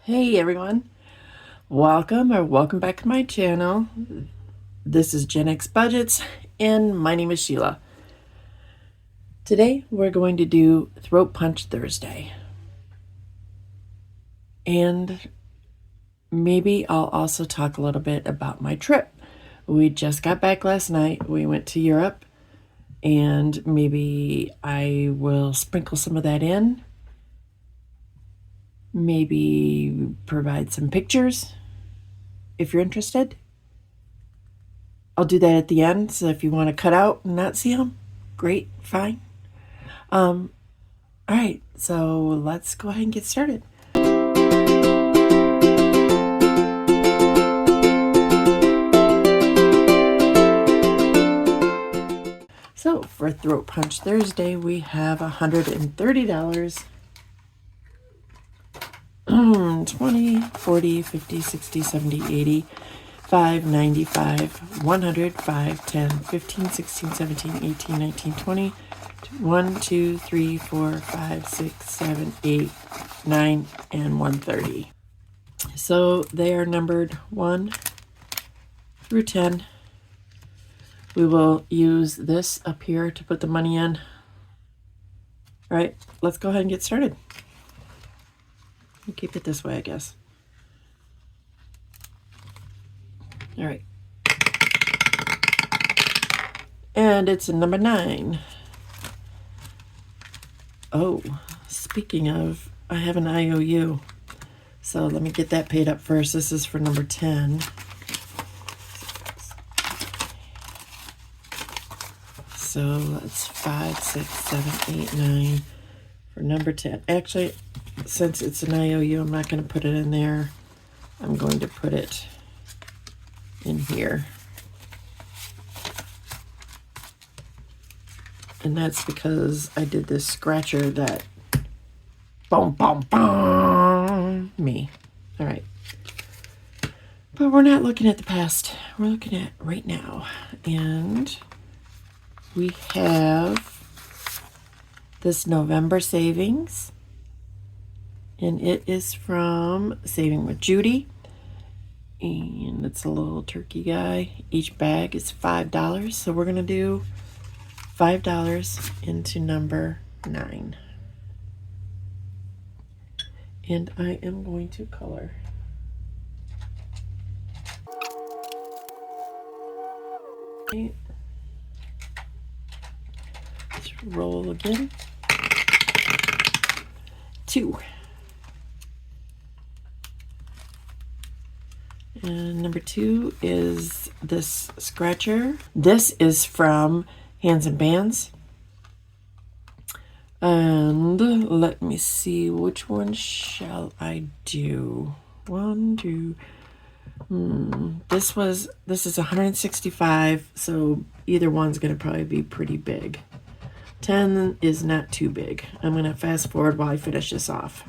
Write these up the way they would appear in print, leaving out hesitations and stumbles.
Hey everyone, welcome back to my channel. This is Gen X Budgets and my name is Sheila. Today we're going to do Throat Punch Thursday. And maybe I'll also talk a little bit about my trip. We just got back last night. We went to Europe and maybe I will sprinkle some of that in. Maybe provide some pictures if you're interested. I'll do that at the end, so if you want to cut out and not see them, great, fine. All right, so let's go ahead and get started. So for Throat Punch Thursday, we have $130. 20, 40, 50, 60, 70, 80, 5, 95, 100, 5, 10, 15, 16, 17, 18, 19, 20, 1, 2, 3, 4, 5, 6, 7, 8, 9, and 130. So they are numbered 1 through 10. We will use this up here to put the money in. All right, let's go ahead and get started. We'll keep it this way, I guess. All right. And it's a number 9. Oh, speaking of, I have an IOU. So let me get that paid up first. This is for number 10. So that's 5, 6, 7, 8, 9 for number 10. Actually, since it's an IOU, I'm not going to put it in there. I'm going to put it in here. And that's because I did this scratcher that boom, boom, boom, me. All right. But we're not looking at the past. We're looking at right now. And we have this November savings. And it is from Saving with Judy. And it's a little turkey guy. Each bag is $5. So we're going to do $5 into number 9. And I am going to color. Let's roll again. 2. And number 2 is this scratcher. This is from Hands and Bands. And let me see, which one shall I do? 1, 2. This is 165, so either one's going to probably be pretty big. 10 is not too big. I'm going to fast forward while I finish this off.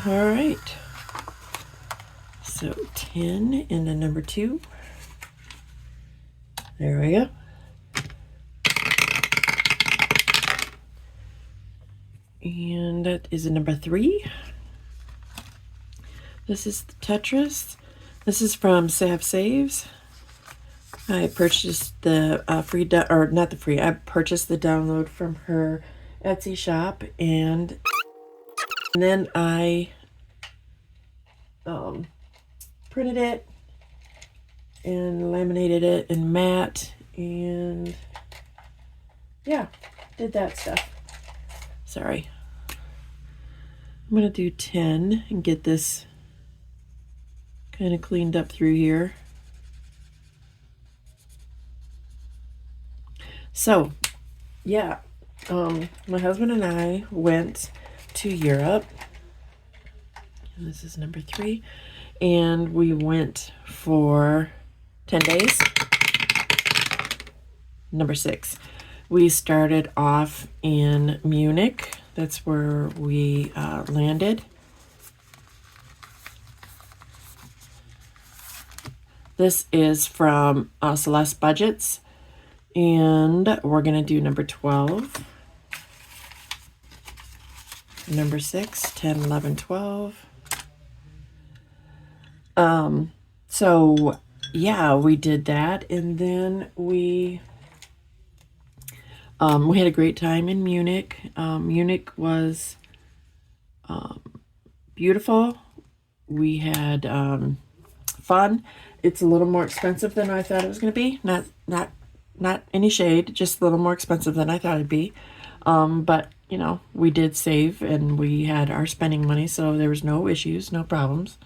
All right. So 10 in the number 2. There we go. And that is a number 3. This is the Tetris. This is from Sav Saves. I purchased the I purchased the download from her Etsy shop, and then I printed it and laminated it in matte, and yeah, did that stuff. Sorry. I'm going to do 10 and get this kind of cleaned up through here. So, yeah, my husband and I went to Europe. And this is number 3. And we went for 10 days. Number 6. We started off in Munich. That's where we landed. This is from Celeste Budgets. And we're going to do number 12. number 6, 10, 11, 12. So yeah, we did that, and then we had a great time in Munich. Munich was beautiful. We had fun. It's a little more expensive than I thought it was going to be. Not any shade, just a little more expensive than I thought it'd be. But you know, we did save and we had our spending money, so there was no issues, no problems.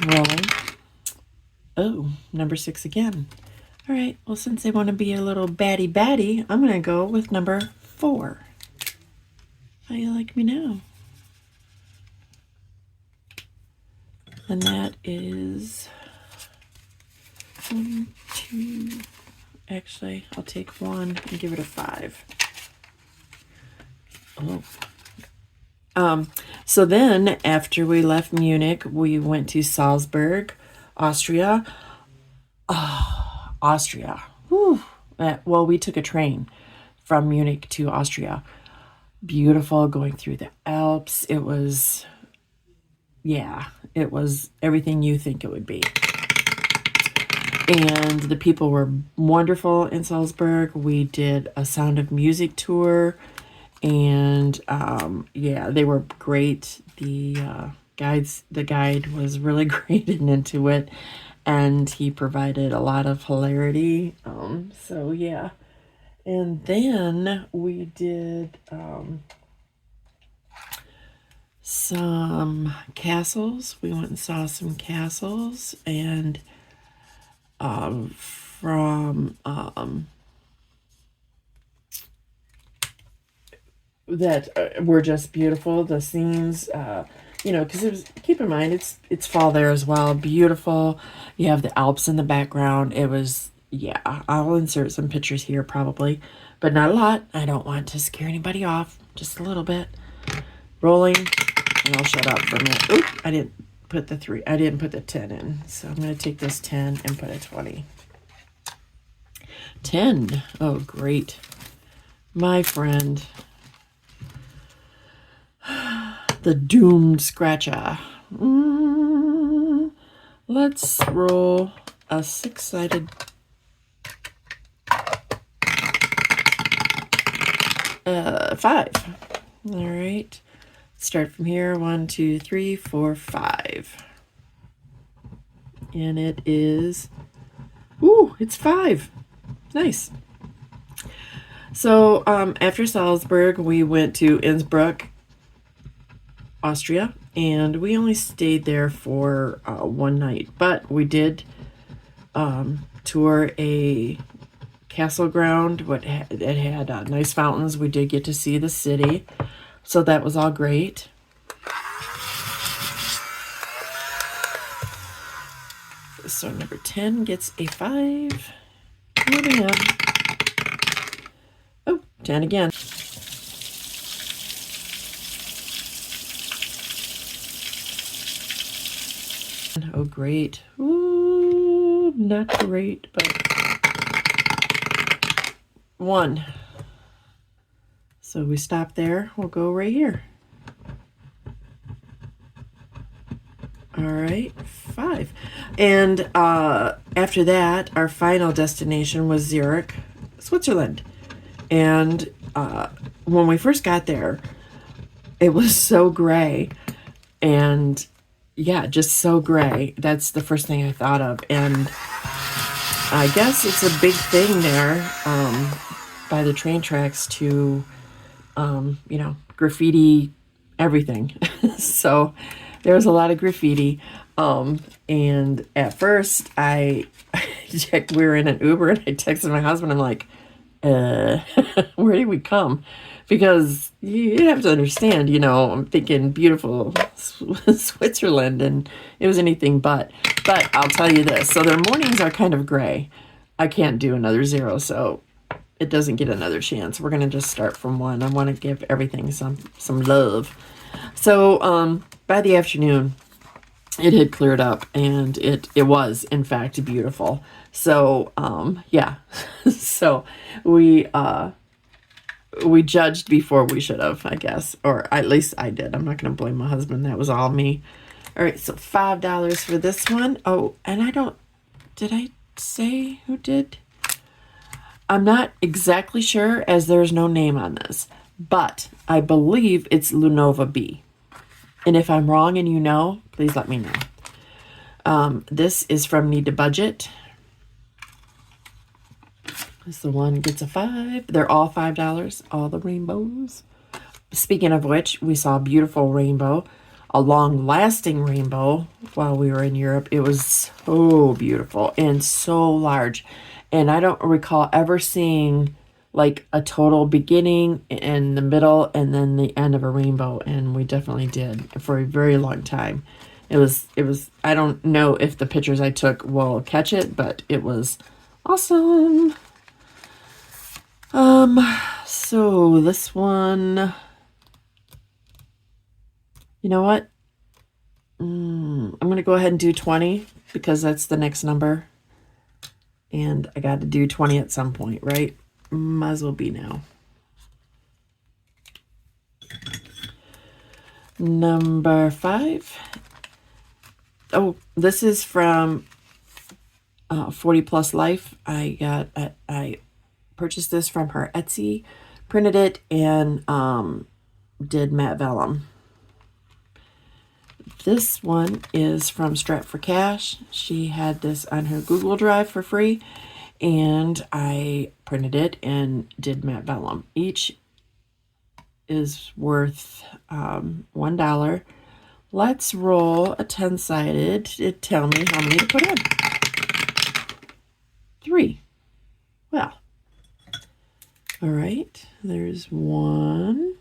Rolling. Oh, number 6 again. All right. Well, since they want to be a little batty, I'm going to go with number 4. How you like me now? And that is 1, 2. Actually, I'll take 1 and give it a 5. Oh. So then, after we left Munich, we went to Salzburg, Austria. Austria. Whew. Well, we took a train from Munich to Austria. Beautiful, going through the Alps. It was everything you think it would be. And the people were wonderful in Salzburg. We did a Sound of Music tour, and they were great. The guide was really great and into it, and he provided a lot of hilarity. So yeah. And then we did some castles. We went and saw some castles, and from that were just beautiful. The scenes, because it was, keep in mind, it's fall there as well. Beautiful. You have the Alps in the background. It was, I'll insert some pictures here probably, but not a lot. I don't want to scare anybody off. Just a little bit. Rolling, and I'll shut up for a minute. Oop, I didn't put the 3. I didn't put the 10 in. So I'm going to take this 10 and put a 20. 10. Oh, great. My friend. The Doomed Scratcher. Let's roll a 6-sided 5. All right. Start from here. 1, 2, 3, 4, 5. And it is, it's 5. Nice. So after Salzburg, we went to Innsbruck, Austria, and we only stayed there for 1 night, but we did tour a castle ground. It had nice fountains. We did get to see the city, so that was all great. So number 10 gets a 5. Moving on. Oh, 10 again. Oh, great. Ooh, not great, but 1. So we stop there. We'll go right here. All right, 5. And after that, our final destination was Zurich, Switzerland. And when we first got there, it was so gray. And just so gray. That's the first thing I thought of. And I guess it's a big thing there by the train tracks to, graffiti everything. So there was a lot of graffiti. And at first I checked, we were in an Uber, and I texted my husband. I'm like, where did we come? Because you have to understand, I'm thinking beautiful Switzerland, and it was anything but. But I'll tell you this. So their mornings are kind of gray. I can't do another 0, so it doesn't get another chance. We're going to just start from 1. I want to give everything some love. So by the afternoon, it had cleared up, and it was, in fact, beautiful. So, so we we judged before we should have, I guess. Or at least I did. I'm not going to blame my husband. That was all me. All right, so $5 for this one. Oh, and did I say who did? I'm not exactly sure as there's no name on this, but I believe it's Lunova B. And if I'm wrong and you know, please let me know. This is from Need to Budget. This the one gets a 5. They're all $5, all the rainbows. Speaking of which, we saw a beautiful rainbow, a long-lasting rainbow while we were in Europe. It was so beautiful and so large. And I don't recall ever seeing like a total beginning and the middle and then the end of a rainbow. And we definitely did for a very long time. It was, I don't know if the pictures I took will catch it, but it was awesome. So this one, you know what? I'm going to go ahead and do 20 because that's the next number. And I got to do 20 at some point, right? Might as well be now. Number 5. Oh, this is from 40 Plus Life. I purchased this from her Etsy, printed it, and did matte vellum. This one is from Strap for Cash. She had this on her Google Drive for free, and I printed it and did matte vellum. Each is worth $1. Let's roll a 10-sided to tell me how many to put in. 3. Well, all right, there's 1.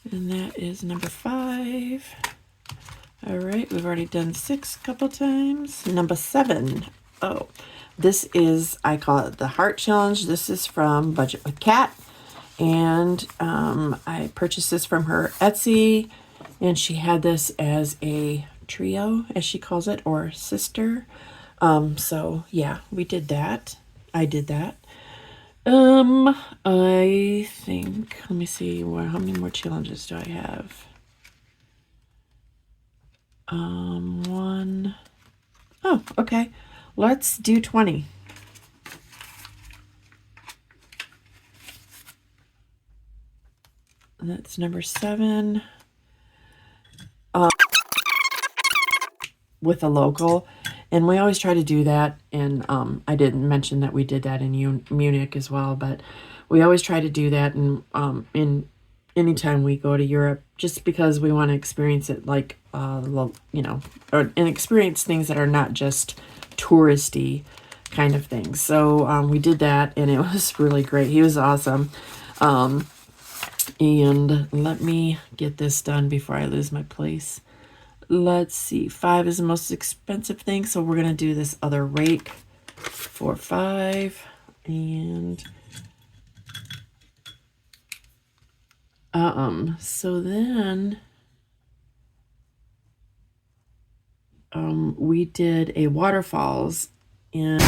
And that is number 5. All right, we've already done 6 a couple times. Number 7. Oh, this is, I call it the Heart Challenge. This is from Budget with Cat. And I purchased this from her Etsy. And she had this as a trio, as she calls it, or sister. So, yeah, we did that. I did that. I think, let me see, how many more challenges do I have? 1. Oh, okay. Let's do 20. That's number 7. With a local. And we always try to do that. And I didn't mention that we did that in Munich as well, but we always try to do that in anytime we go to Europe, just because we want to experience it like, and experience things that are not just touristy kind of things. So we did that, and it was really great. He was awesome. And let me get this done before I lose my place. Let's see, 5 is the most expensive thing, so we're going to do this other rake for 5. And so then we did a waterfalls in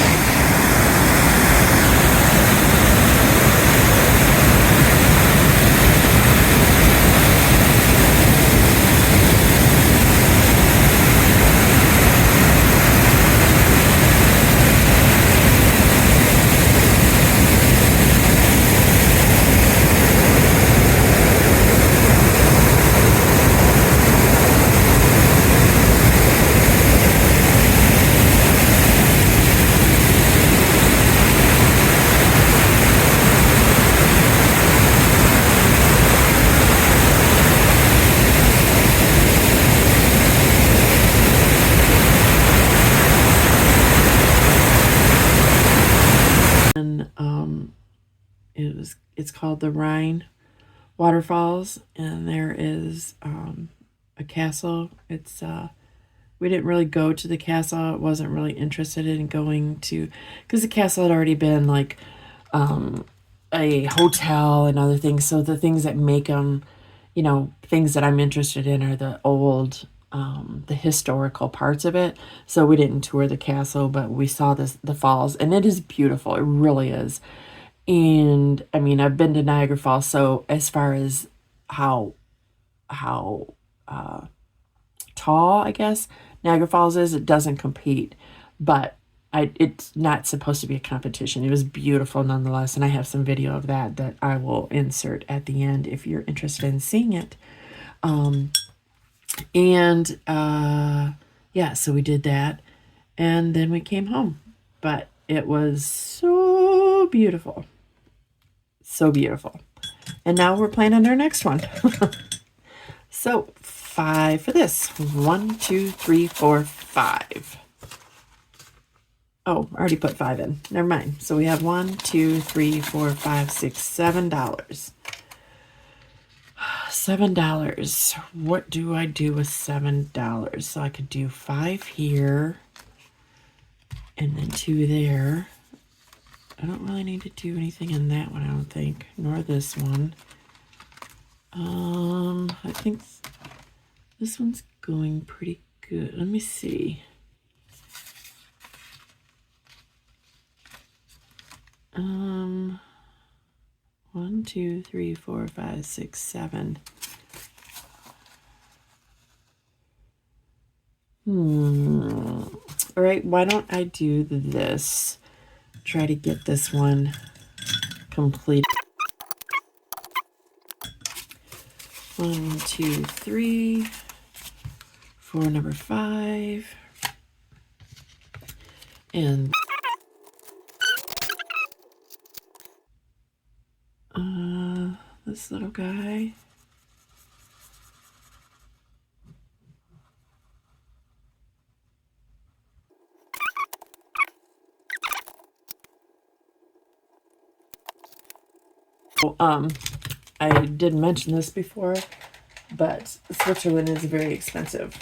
it's called the Rhine Waterfalls, and there is a castle. It's we didn't really go to the castle. I wasn't really interested in going to, because the castle had already been like a hotel and other things. So the things that make them, things that I'm interested in are the old the historical parts of it. So we didn't tour the castle, but we saw the falls, and it is beautiful. It really is. And I mean, I've been to Niagara Falls, so as far as how tall, I guess, Niagara Falls is, it doesn't compete, but it's not supposed to be a competition. It was beautiful nonetheless, and I have some video of that I will insert at the end if you're interested in seeing it. And yeah, so we did that, and then we came home, but it was so beautiful. So beautiful. And now we're playing on our next one. So 5 for this. 1, 2, 3, 4, 5. Oh, I already put 5 in. Never mind. So we have 1, 2, 3, 4, 5, 6, $7. $7. What do I do with $7? So I could do 5 here and then 2 there. I don't really need to do anything in that one, I don't think, nor this one. I think this one's going pretty good. Let me see. 1, 2, 3, 4, 5, 6, 7. All right, why don't I do this? Try to get this one complete. 1, 2, 3 for number 5. And this little guy. I did mention this before, but Switzerland is very expensive.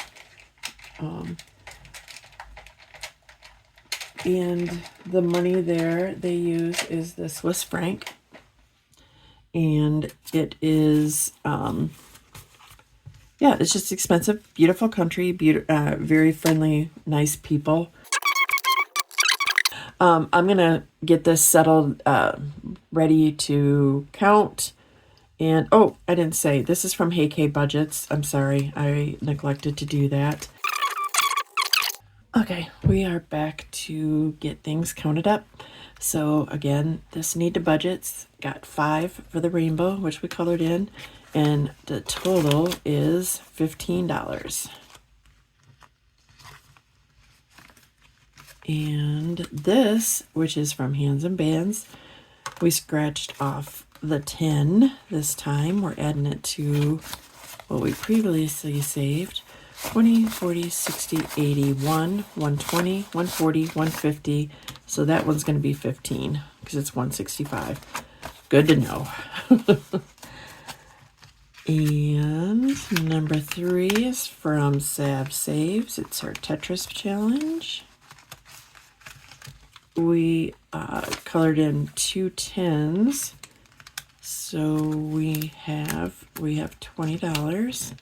And the money there they use is the Swiss franc. And it is, yeah, it's just expensive. Beautiful country, very friendly, nice people. I'm going to get this settled, ready to count. And, oh, I didn't say, this is from Hey K Budgets. I'm sorry, I neglected to do that. Okay, we are back to get things counted up. So again, this need to budgets, got 5 for the rainbow, which we colored in, and the total is $15. And this, which is from Hands and Bands, we scratched off the 10 this time. We're adding it to what we previously saved. 20, 40, 60, 80, 1, 120, 140, 150. So that one's going to be 15 because it's 165. Good to know. And number 3 is from Sav Saves. It's our Tetris challenge. We colored in 2 10s. So we have $20.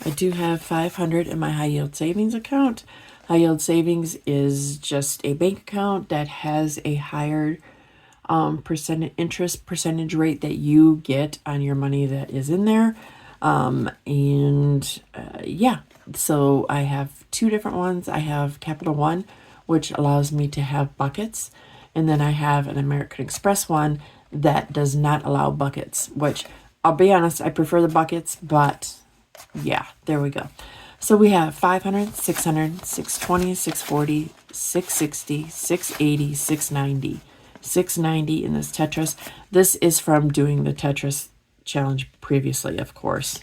I do have $500 in my high yield savings account. High yield savings is just a bank account that has a higher interest percentage rate that you get on your money that is in there. Yeah, so I have 2 different ones. I have Capital One, which allows me to have buckets. And then I have an American Express one that does not allow buckets, which I'll be honest, I prefer the buckets, but yeah, there we go. So we have 500, 600, 620, 640, 660, 680, 690. 690 in this Tetris. This is from doing the Tetris challenge previously, of course.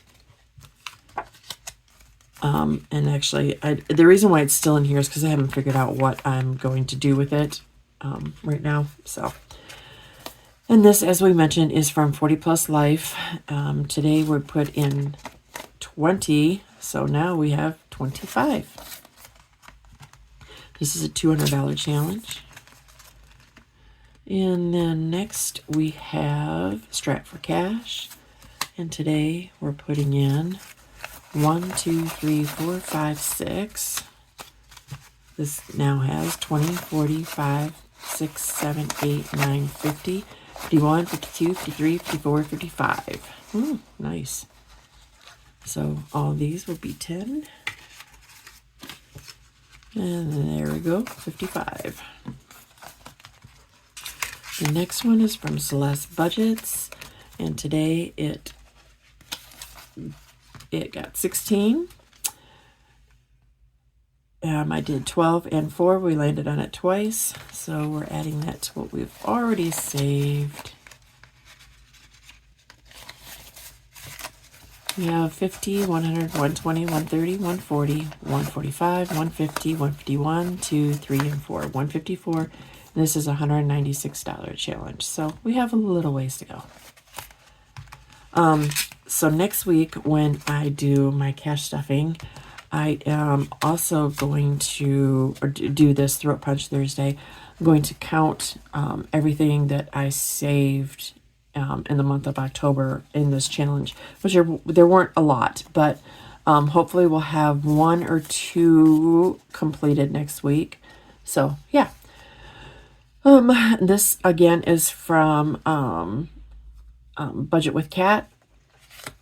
And actually, the reason why it's still in here is because I haven't figured out what I'm going to do with it right now. So, and this, as we mentioned, is from 40 Plus Life. Today we're put in 20, so now we have 25. This is a $200 challenge. And then next we have Strat for Cash. And today we're putting in 1, 2, 3, 4, 5, 6. This now has 20, 40, 5, 6, 7, 8, 9, 50, 51, 52, 53, 54, 55. Nice. So all these will be 10. And there we go, 55. The next one is from Celeste Budgets. And today it got 16. I did 12 and 4. We landed on it twice. So we're adding that to what we've already saved. We have 50, 100, 120, 130, 140, 145, 150, 151, 2, 3, and 4. 154. And this is a $196 challenge. So we have a little ways to go. So next week when I do my cash stuffing, I am also going to do this Throat Punch Thursday. I'm going to count everything that I saved in the month of October in this challenge, which there weren't a lot, but hopefully we'll have 1 or 2 completed next week. So yeah. This again is from Budget with Cat,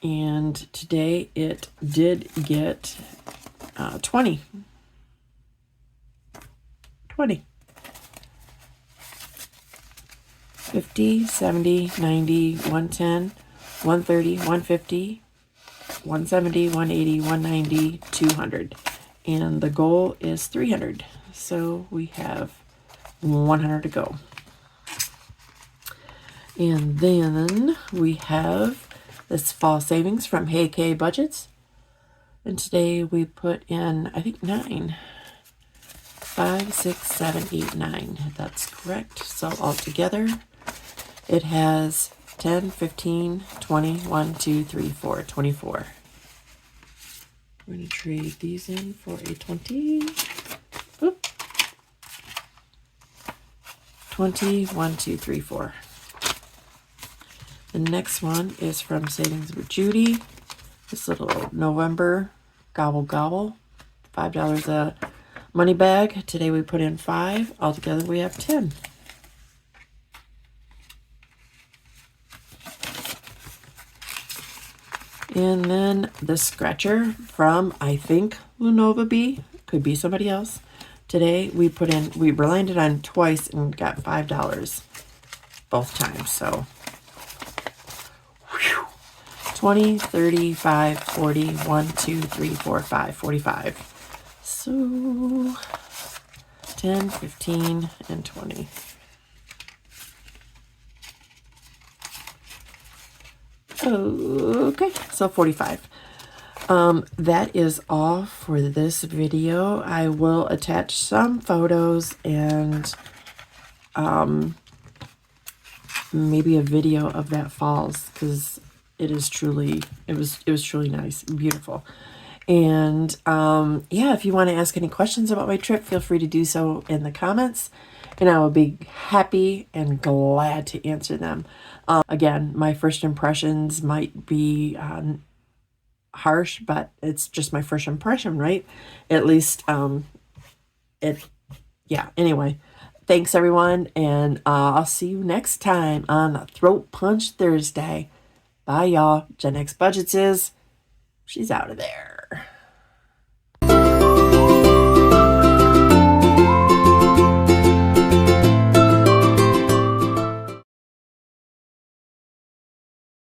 and today it did get 20. 50, 70, 90, 110, 130, 150, 170, 180, 190, 200. And the goal is 300. So we have 100 to go. And then we have this fall savings from Hey K Budgets. And today we put in, I think, 9. 5, 6, 7, 8, 9. That's correct. So altogether, it has 10, 15, 20, 1, 2, 3, 4, 24. We're going to trade these in for a 20. Oop. 20, 1, 2, 3, 4. The next one is from Savings with Judy. This little November gobble gobble. $5 a money bag. Today we put in 5. Altogether we have 10. And then the scratcher from, I think, Lunova Bee. Could be somebody else. Today we landed on twice and got $5 both times. So 20, 30, 5, 40, 1, 2, 3, 4, 5, 45. So 10, 15, and 20. Okay, so 45. That is all for this video. I will attach some photos and maybe a video of that falls, because it was truly nice, beautiful. And yeah, if you want to ask any questions about my trip, feel free to do so in the comments, and I will be happy and glad to answer them. Again, my first impressions might be harsh, but it's just my first impression, right? At least yeah, anyway, thanks everyone, and I'll see you next time on Throat Punch Thursday. Bye y'all. Gen X Budgets she's out of there.